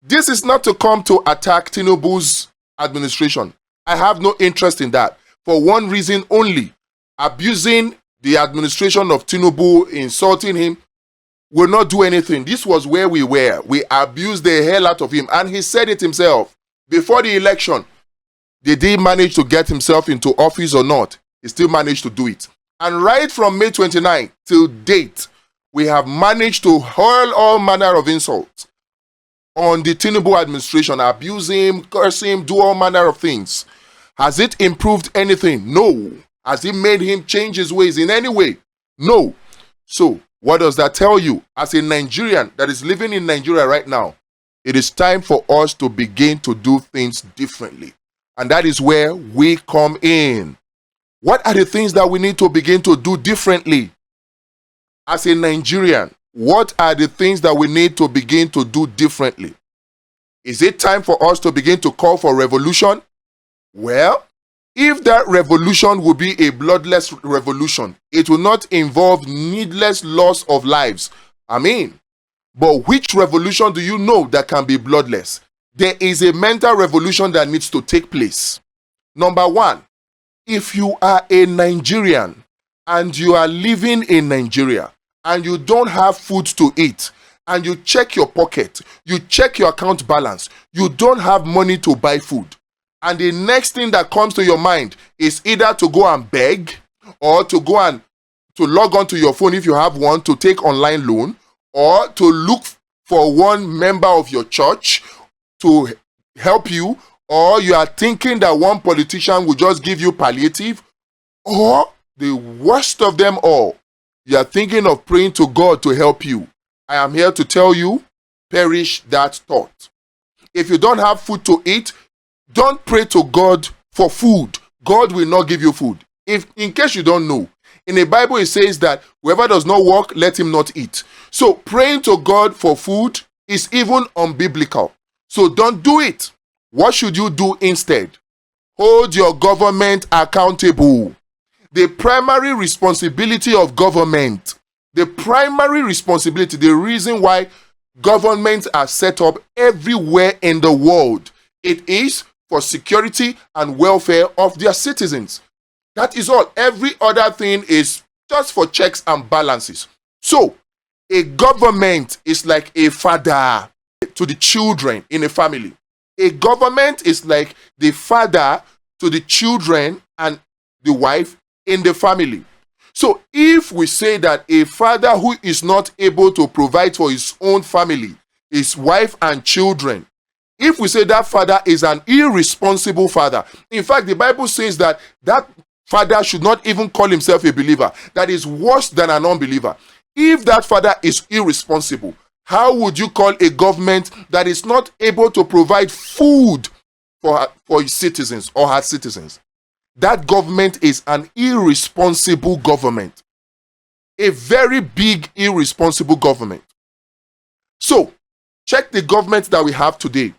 This is not to come to attack Tinubu's administration. I have no interest in that. For one reason only, abusing the administration of Tinubu, insulting him, will not do anything. This was where we were. We abused the hell out of him. And he said it himself. Before the election, did he manage to get himself into office or not? He still managed to do it. And right from May 29 till date, we have managed to hurl all manner of insults on the Tinubu administration, abuse him, curse him, do all manner of things. Has it improved anything? No. Has it made him change his ways in any way? No. So, what does that tell you? As a Nigerian that is living in Nigeria right now, it is time for us to begin to do things differently. And that is where we come in. What are the things that we need to begin to do differently? As a Nigerian, what are the things that we need to begin to do differently? Is it time for us to begin to call for revolution? Well, if that revolution will be a bloodless revolution, it will not involve needless loss of lives. But which revolution do you know that can be bloodless? There is a mental revolution that needs to take place. Number one, if you are a Nigerian and you are living in Nigeria and you don't have food to eat, and you check your pocket, you check your account balance, you don't have money to buy food, and the next thing that comes to your mind is either to go and beg, or to go and to log on to your phone if you have one, to take online loan, or to look for one member of your church to help you, or you are thinking that one politician will just give you palliative, or the worst of them all, you are thinking of praying to God to help you. I am here to tell you, perish that thought. If you don't have food to eat, don't pray to God for food. God will not give you food. If, in case you don't know, in the Bible it says that whoever does not work, let him not eat. So praying to God for food is even unbiblical. So don't do it. What should you do instead? Hold your government accountable. The primary responsibility of government, the reason why governments are set up everywhere in the world, it is for security and welfare of their citizens. That is all. Every other thing is just for checks and balances. So, a government is like a father to the children in a family. A government is like the father to the children and the wife in the family. So if we say that a father who is not able to provide for his own family, his wife and children, if we say that father is an irresponsible father, in fact, the Bible says that that father should not even call himself a believer. That is worse than an unbeliever. If that father is irresponsible, how would you call a government that is not able to provide food for his citizens or her citizens? That government is an irresponsible government. A very big irresponsible government. So, check the government that we have today.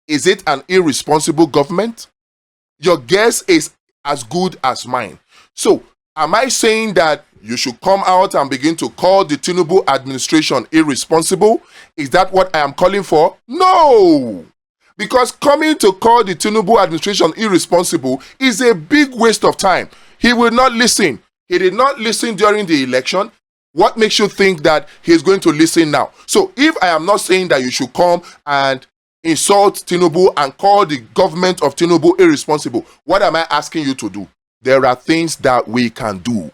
Is it an irresponsible government? Your guess is as good as mine. So, am I saying that you should come out and begin to call the Tinubu administration irresponsible? Is that what I am calling for? No! Because coming to call the Tinubu administration irresponsible is a big waste of time. He will not listen. He did not listen during the election. What makes you think that he's going to listen now? So if I am not saying that you should come and insult Tinubu and call the government of Tinubu irresponsible, what am I asking you to do? There are things that we can do.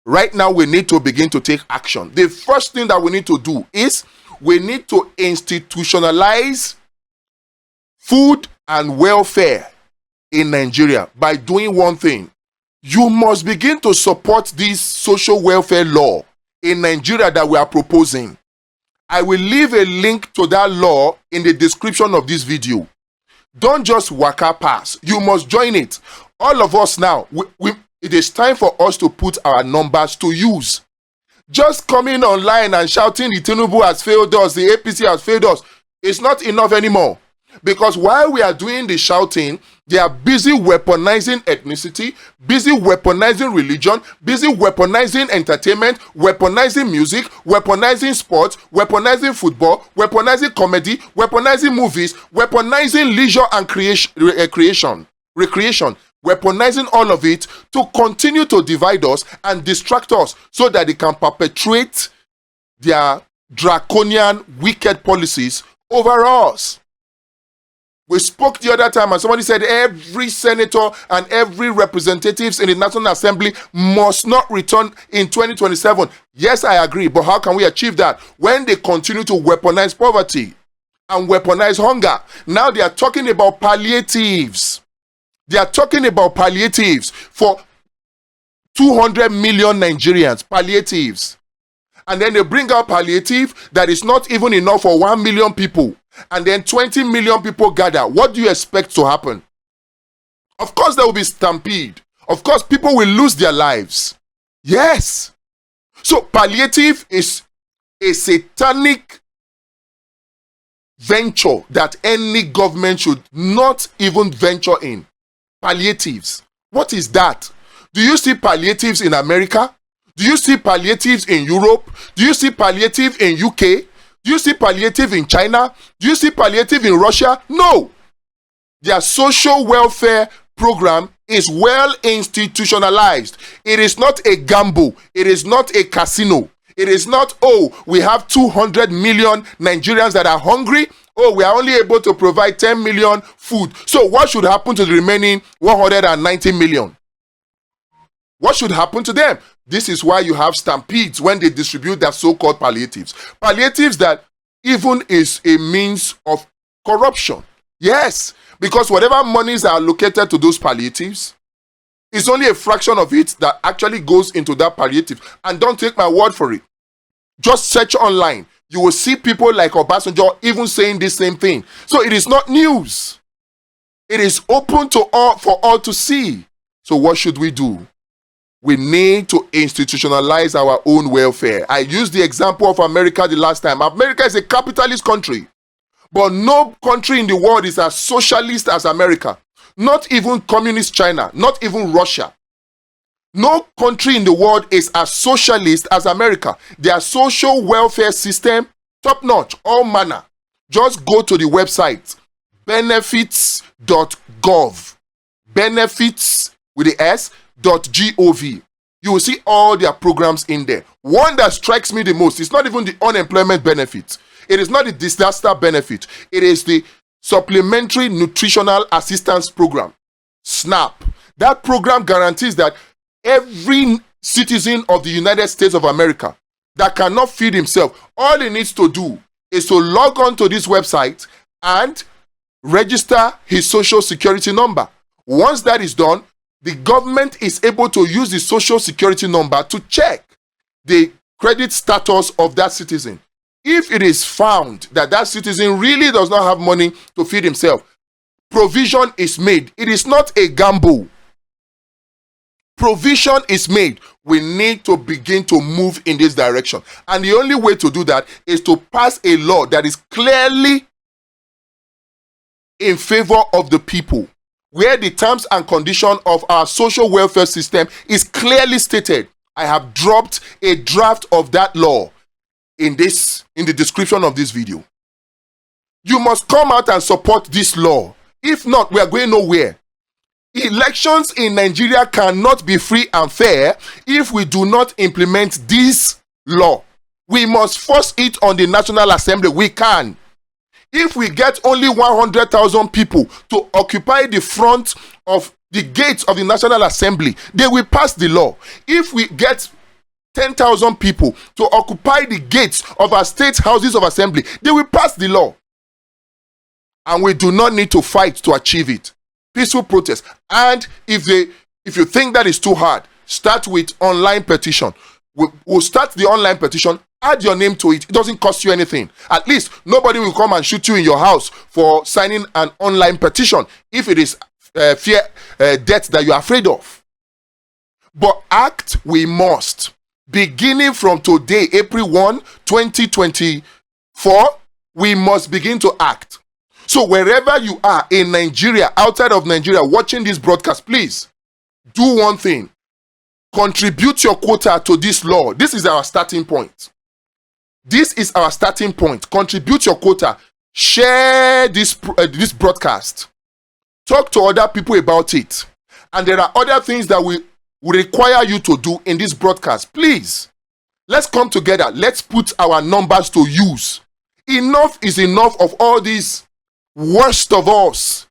Right now, we need to begin to take action. The first thing that we need to do is we need to institutionalize food and welfare in Nigeria by doing one thing. You must begin to support this social welfare law in Nigeria that we are proposing. I will leave a link to that law in the description of this video. Don't just waka pass. You must join it. All of us now, it is time for us to put our numbers to use. Just coming online and shouting the Tinubu has failed us, the APC has failed us, it's not enough anymore. Because while we are doing the shouting, they are busy weaponizing ethnicity, busy weaponizing religion, busy weaponizing entertainment, weaponizing music, weaponizing sports, weaponizing football, weaponizing comedy, weaponizing movies, weaponizing leisure and recreation, weaponizing all of it to continue to divide us and distract us so that they can perpetuate their draconian, wicked policies over us. We spoke the other time and somebody said every senator and every representatives in the National Assembly must not return in 2027. Yes, I agree, but how can we achieve that when they continue to weaponize poverty and weaponize hunger? Now they are talking about palliatives. They are talking about palliatives for 200 million Nigerians, palliatives. And then they bring out palliative that is not even enough for 1 million people. And then 20 million people gather. What do you expect to happen? Of course, there will be stampede. Of course, people will lose their lives. Yes. So palliative is a satanic venture that any government should not even venture in. Palliatives. What is that? Do you see palliatives in America? Do you see palliatives in Europe? Do you see palliative in UK? Do you see palliative in China? Do you see palliative in Russia? No. Their social welfare program is well institutionalized. It is not a gamble. It is not a casino. It is not, oh, we have 200 million Nigerians that are hungry. Oh, we are only able to provide 10 million food. So what should happen to the remaining 190 million? What should happen to them? This is why you have stampedes when they distribute their so-called palliatives. Palliatives that even is a means of corruption. Yes, because whatever monies are allocated to those palliatives, it's only a fraction of it that actually goes into that palliative. And don't take my word for it. Just search online. You will see people like Obasanjo even saying this same thing. So it is not news. It is open to all for all to see. So what should we do? We need to institutionalize our own welfare. I used the example of America the last time. America is a capitalist country, but no country in the world is as socialist as America. Not even communist China, not even Russia. No country in the world is as socialist as America. Their social welfare system, top notch, all manner. Just go to the website, benefits.gov. Benefits with the S. .gov. You will see all their programs in there. One that strikes me the most is not even the unemployment benefit. It is not the disaster benefit. It is the supplementary nutritional assistance program, SNAP. That program guarantees that every citizen of the United States of America that cannot feed himself, all he needs to do is to log on to this website and register his social security number. Once that is done, the government is able to use the social security number to check the credit status of that citizen. If it is found that that citizen really does not have money to feed himself, provision is made. It is not a gamble. Provision is made. We need to begin to move in this direction. And the only way to do that is to pass a law that is clearly in favor of the people, where the terms and conditions of our social welfare system is clearly stated. I have dropped a draft of that law in the description of this video. You must come out and support this law. If not, we are going nowhere. Elections in Nigeria cannot be free and fair if we do not implement this law. We must force it on the National Assembly. We can. If we get only 100,000 people to occupy the front of the gates of the National Assembly, they will pass the law. If we get 10,000 people to occupy the gates of our state houses of assembly, they will pass the law. And we do not need to fight to achieve it. Peaceful protest. And if you think that is too hard, start with online petition. We'll start the online petition. Add your name to it. It doesn't cost you anything. At least nobody will come and shoot you in your house for signing an online petition if it is fear death that you are afraid of. But act we must. Beginning from today, April 1, 2024, we must begin to act. So wherever you are in Nigeria, outside of Nigeria, watching this broadcast, please do one thing. Contribute your quota to this law. This is our starting point. This is our starting point. Contribute your quota. Share this broadcast. Talk to other people about it. And there are other things that we require you to do in this broadcast. Please, let's come together. Let's put our numbers to use. Enough is enough of all these worst of us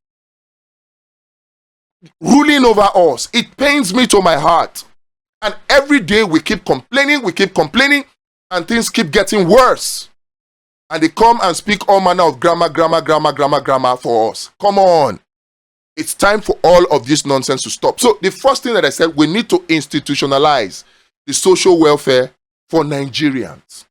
ruling over us. It pains me to my heart. And every day we keep complaining, and things keep getting worse. And they come and speak all manner of grammar for us. Come on. It's time for all of this nonsense to stop. So the first thing that I said, we need to institutionalize the social welfare for Nigerians.